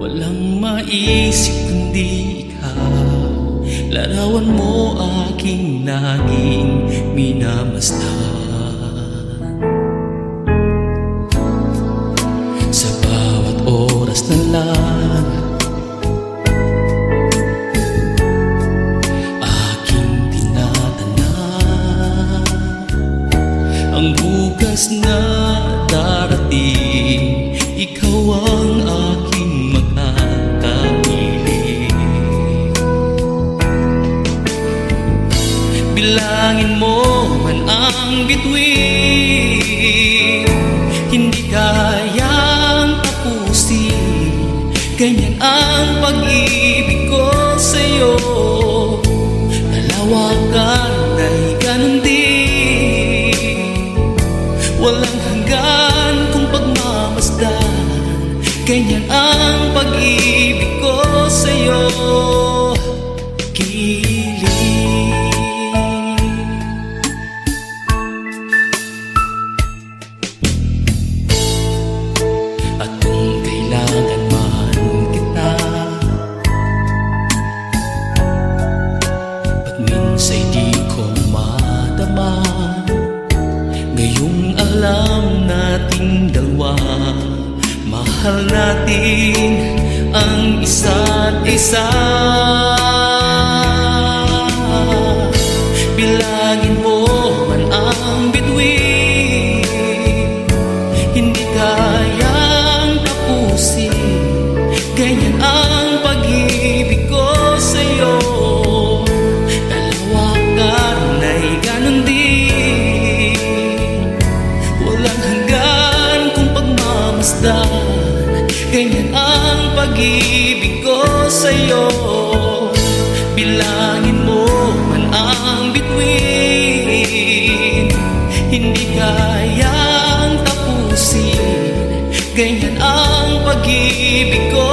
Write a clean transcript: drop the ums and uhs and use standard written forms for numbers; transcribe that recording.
Walang maisip kundi ikaw, larawan mo aking laging minamasdan. Sa bawat oras na lang aking tinatana ang bukas na darating. Ikaw ang aking magkakapiling. Bilangin mo man ang bituin, hindi kayang tapusin. Ganyan ang pag-ibig ko sa'yo. Dalawakan ay ganun din, walang hanggan kung pagmamasdan. Ganyan ang pag-ibig ko sa'yo. Kilig at kung kailangan man kita, ba't minsa'y di ko madama? Ngayong alam nating dalawa, mahal natin ang isa't isa. Bilangin mo man ang bituin, hindi kayang tapusin. Ganyan ang pag-ibig ko sa'yo. Dalawakan ay ganun din, walang hanggan kung pagmamasdan. Ganyan ang pag-ibig ko sa'yo. Bilangin mo man ang bituin, hindi kayang tapusin. Ganyan ang pag-ibig ko